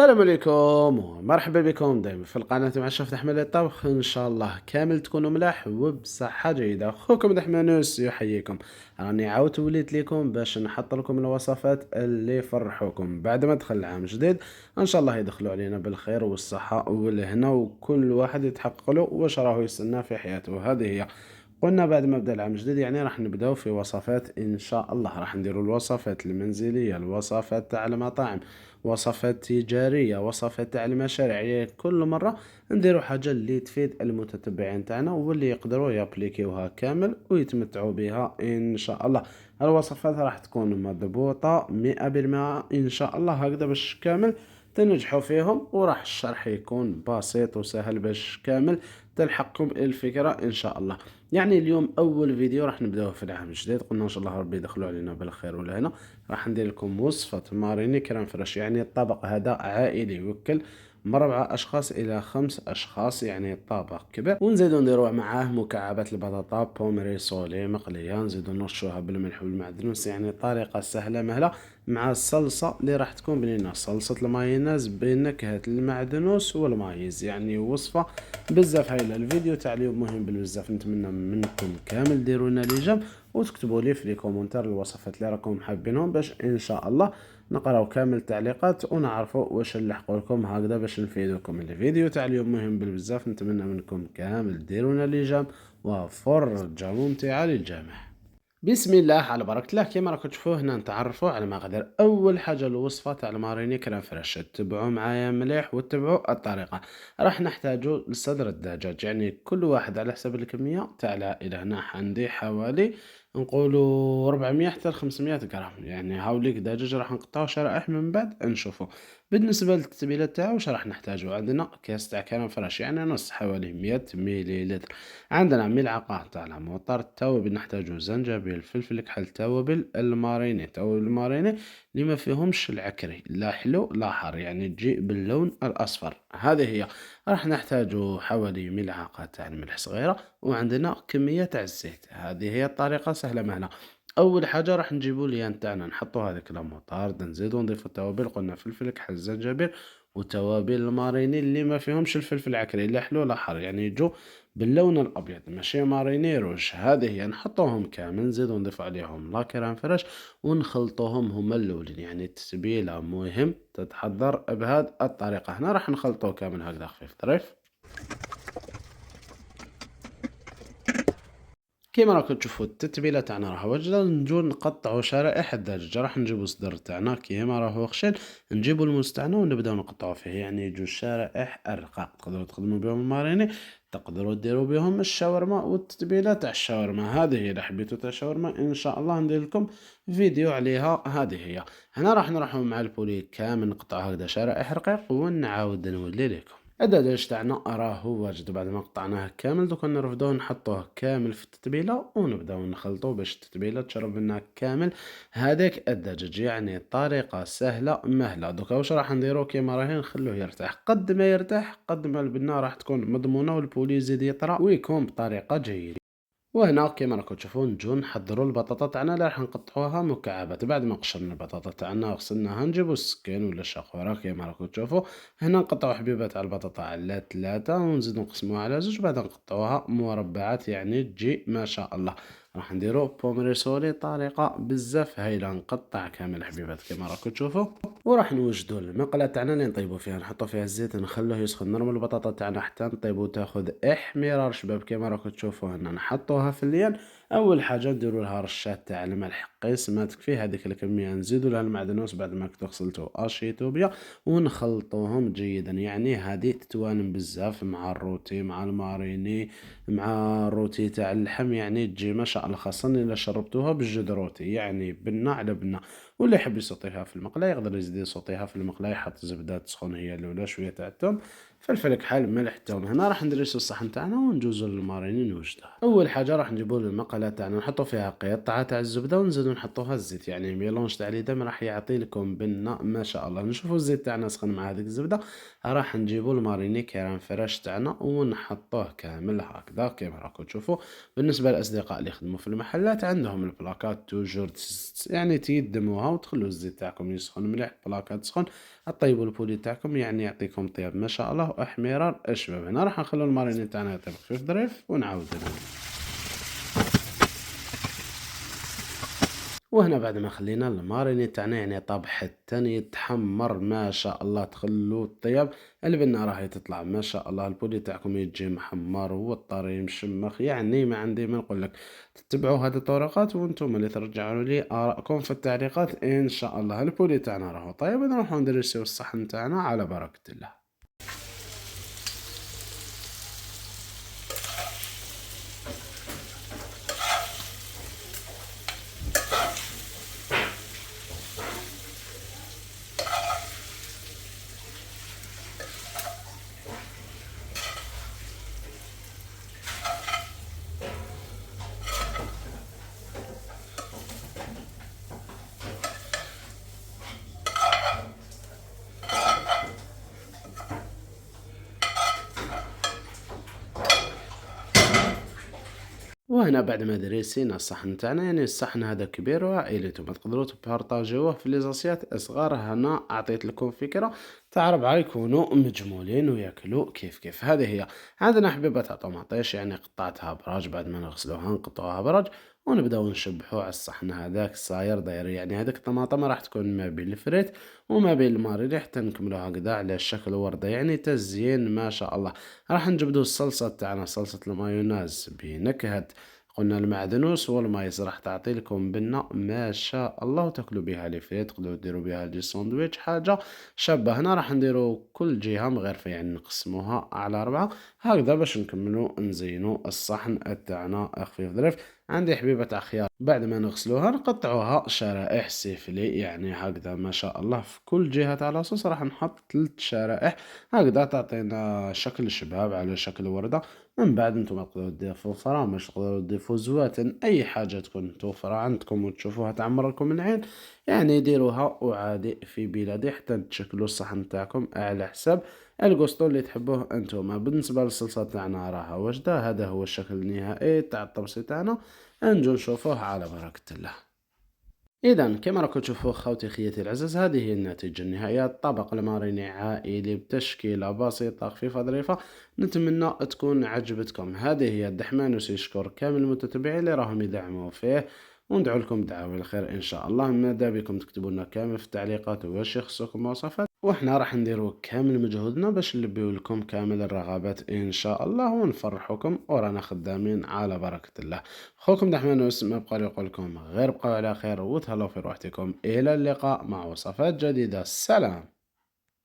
السلام عليكم ومرحبا بكم دائما في القناة مع الشيف أحمد الطبخ. إن شاء الله كامل تكونوا ملاح وبصحة جيدة. أخوكم دحمانوس يحييكم. راني عاودت وليت لكم باش نحط لكم الوصفات اللي يفرحوكم بعد ما دخل العام جديد. إن شاء الله يدخلوا علينا بالخير والصحة والهنا وكل واحد يتحقق له واش راهو يستنى في حياته. هذه هي. قلنا بعد ما بدأ العام الجديد يعني راح نبداو في وصفات إن شاء الله. راح نديروا الوصفات المنزلية، الوصفات تاع المطاعم، وصفات تجارية، وصفات تاع المشاريع. يعني كل مرة نديروا حاجة اللي تفيد المتتبعين تاعنا واللي يقدروا يابليكيوها كامل ويتمتعوا بها إن شاء الله. الوصفات راح تكون مضبوطة 100% إن شاء الله، هكذا باش كامل تنجحوا فيهم، وراح الشرح يكون بسيط وسهل باش كامل تلحقكم الفكرة إن شاء الله. يعني اليوم أول فيديو راح نبداوه في العام الجديد، قلنا إن شاء الله ربي يدخلوا علينا بالخير والهنا. راح ندير لكم وصفة ماريني كريم فريش، يعني الطبق هذا عائلي يوكل من 4 أشخاص إلى 5 أشخاص، يعني طبق كبير. ونزيدو نديرو معاه مكعبات البطاطا بومري سولي مقلية، نزيدو نرشوها بالملح والمعدنوس، يعني طريقة سهلة مهلة. مع الصلصة اللي راح تكون بنينة، صلصة المايونيز بنكهة المعدنوس والمايز، يعني وصفة بزاف هايلة. الفيديو تاع اليوم مهم بزاف، نتمنى منكم كامل ديرونا لي جيم وتكتبوا لي في لي كومونتير الوصفات اللي راكم حابينهم باش ان شاء الله نقراو كامل التعليقات ونعرفوا واش نلحقوا لكم هكذا باش نفيدوكم. الفيديو تاع اليوم مهم بزاف، نتمنى منكم كامل ديرونا لي جيم وفرجة ممتعة للجميع. بسم الله على بركة الله. كيما راكم تشوفوا هنا نتعرفوا على مقادير. اول حاجه الوصفه تاع الماريني كريم فريش، تتبعوا معايا مليح وتتبعوا الطريقه. راح نحتاجوا لصدر الدجاج، يعني كل واحد على حسب الكميه تاع العائله. هنا عندي حوالي نقولوا 400 حتى 500 غرام، يعني هاوليك دجاج راح نقطعه شرائح من بعد نشوفوا. بالنسبه للتتبيله تاعو واش راح نحتاجوا؟ عندنا كاس تاع كريم فريش يعني نص، حوالي 100 مليلتر. عندنا ملعقة تاع العموطر، التوابل نحتاجو زنجبيل، فلفل كحل، توابل الماريني، توابل الماريني اللي ما فيهمش العكري، لا حلو لا حار، يعني تجي باللون الأصفر. هذه هي. راح نحتاجو حوالي ملعقة تاع الملح صغيرة، وعندنا كمية تاع الزيت. هذه هي الطريقة سهلة مهلة. أول حاجة راح نجيبو ليان تاعنا، نحطو هذيك لاموطارد، نزيدو نضيفو التوابل، قلنا فلفل كحل زنجبيل وتوابل الماريني اللي ما فيهمش الفلفل العكري، لا حلو لا حار، يعني يجو باللون الأبيض ماشي ماريني روج. هذه هي. نحطوهم كامل، نزيدو نضيف عليهم لا كريم فريش ونخلطوهم هما الأولين، يعني التتبيلة مهم تتحضر بهذه الطريقة. هنا راح نخلطوه كامل هكذا خفيف ظريف. كيما راكم تشوفوا التتبيله تاعنا راها واجده. نجو نقطعوا شرائح الدجاج، راح نجيبوا الصدر تاعنا كيما راهو خشن، نجيبوا الموس تاعنا ونبداو نقطعوا فيه، يعني يجوا الشرائح الرقاق. تقدروا تخدموا بهم الماريني، تقدروا ديروا بهم الشاورما والتتبيله تاع الشاورما. هذه هي. اذا حبيتوا تاع الشاورما ان شاء الله ندير لكم فيديو عليها. هذه هي. هنا راح نروحوا مع البولي كامل نقطعوا هكذا شرائح رقيق ونعاود نولي لكم. الدجاج تاعنا راهو واجد، بعد ما قطعناه كامل دوكا نرفدوه نحطوه كامل في التتبيله ونبداو نخلطوه باش التتبيله تشرب لنا كامل هذاك الدجاج، يعني طريقه سهله مهله. دوكا واش راح نديرو؟ كيما راهي نخلوه يرتاح، قد ما يرتاح قد ما البنه راح تكون مضمونه والبولي يزيد يطرى ويكون بطريقه جيده. وهنا كيما راكم تشوفون نجو نحضروا البطاطا تاعنا اللي راح نقطعوها مكعبات. بعد ما قشرنا البطاطا تاعنا وغسلناها نجيبو السكين ولا الشاخوره كيما راكم تشوفوا. هنا نقطعوا حبيبات على البطاطا على 3 ونزيدو نقسموها على 2، بعد نقطعوها مربعات يعني تجي ما شاء الله. راح نديرو بومريسولي طريقه بزاف هايله. نقطع كامل حبيبات كيما راكم تشوفوا، وراح نوجدوا المقله تاعنا اللي نطيبوا فيها، نحطوا فيها الزيت نخلوه يسخن، نرموا البطاطا تاعنا حتى نطيبوا تاخذ احمرار شباب كيما راكم تشوفوا. هنا نحطوها في الليل. اول حاجه نديروا لها رشه تاع الملح قيس ما تكفي هذيك الكميه، نزيدوا لها المعدنوس بعد ما كنتو غسلتو اشيتو بيا ونخلطوهم جيدا. يعني هذه تتوانم بزاف مع الروتي مع الماريني مع الروتي تاع اللحم، يعني تجي ما شاء الله، خاصه الا شربتوها بالجد روتي، يعني بنه على بنه. واللي يحب يسطيها في المقلاة يقدر يزيد يسطيها في المقلاة، يحط زبدة تسخن هي الأولى، شوية تاع الثوم، فلفل كحل ملح توم. هنا راح ندرسو الصحن تاعنا وندوزو للماريني نوجدوه. اول حاجه راح نجيبو المقله تاعنا نحطو فيها قطعه تاع الزبده ونزيدو نحطوها الزيت، يعني ميلونج تاع اليدام راح يعطي لكم بنه ما شاء الله. نشوفو الزيت تاعنا سخن مع هذيك الزبده، راح نجيبو الماريني كيران فريش تاعنا ونحطوه كامل هكذا كيما راكم تشوفوا. بالنسبه للاصدقاء اللي يخدموا في المحلات عندهم البلاكات توجور يعني تيدموها وتخلوا الزيت تاعكم يسخن مليح، بلاكات سخن طيبوا البولي تاعكم يعني يعطيكم طياب ما شاء الله واحمرار الشباب. هنا راح نخلو الماريني تاعنا يطيب خفيف ظريف ونعاود نولي. وهنا بعد ما خلينا الماريني تاعنا يعني طاب حتى يتحمر ما شاء الله، تخلو الطياب البنة راهي تطلع ما شاء الله. البولي تاعكم يجي محمر والطري مشمخ، يعني ما عندي ما نقول لك. تتبعوا هذه الطرقات وانتم اللي ترجعوا لي آراءكم في التعليقات ان شاء الله. البولي تاعنا راهو طيب، نروحو ندرسيو الصحن تاعنا على بركة الله. وهنا بعد ما دريسينا الصحن تاعنا، يعني الصحن هذا كبير وعائلي، نتوما تقدروا تبارطاجيوه في ليزاسيات صغار. هنا اعطيت لكم فكره تاع ربعه يكونوا مجمولين وياكلوا كيف كيف. هذه هي. عندنا حبيبه تاع طوماطيش يعني قطعتها براج، بعد ما نغسلوها نقطعوها براج ونبداو نشبحوا على الصحن هذاك صاير داير. يعني هذيك الطماطم راح تكون ما بين الفريت وما بين الماريني حتى نكملوها هكذا على شكل ورده، يعني تزيين ما شاء الله. راح نجبدو الصلصه تاعنا، صلصه المايونيز بنكهه قلنا المعدنوس والمايس، راح تعطي لكم بنة ما شاء الله وتاكلوا بها لي فريت، تقدروا ديروا بها دي ساندويتش حاجة شابة. هنا راح نديروا كل جهة مغرفة يعني نقسموها على 4 هكذا باش نكملوا نزينوا الصحن تاعنا خفيف ظريف. عندي حبيبة تاع خيار بعد ما نغسلوها نقطعوها شرائح سيفلي يعني هكذا ما شاء الله. في كل جهة تاع لاصوص راح نحط 3 شرائح هكذا تعطينا شكل شباب على شكل وردة. من بعد نتوما تقدروا تضيفوا فرامج، تقدروا تضيفوا زواتن، اي حاجه تكون متوفره عندكم وتشوفوها تعمر لكم العين يعني ديروها. وعادي في بلادي حتى تشكلوا الصحن تاعكم على حساب القسطو اللي تحبوه انتوما. بالنسبه للصلصه تاعنا راها واجده، هذا هو الشكل النهائي تاع الطبسي تاعنا. نجو نشوفوه على بركه الله. إذا كما راكم تشوفوا خوتي خيتي العزاز، هذه هي النتيجة النهائية. طبق الماريني عائلي بتشكيلة بسيطة خفيفة ظريفة، نتمنى تكون عجبتكم. هذه هي الدحمانوس، يشكر كامل المتتبعين اللي راهم يدعموا فيه، وندعو لكم دعوة الخير إن شاء الله. ماذا بكم تكتبوا لنا كامل في التعليقات واش يخصكم مواصفات، وإحنا راح نديروا كامل مجهودنا باش نلبيو لكم كامل الرغبات إن شاء الله ونفرحكم، ورانا خدامين على بركة الله. خوكم دحمانوس ما بقى لي يقول لكم غير بقوا على خير وتهلاو في روحتكم. إلى اللقاء مع وصفات جديدة. سلام.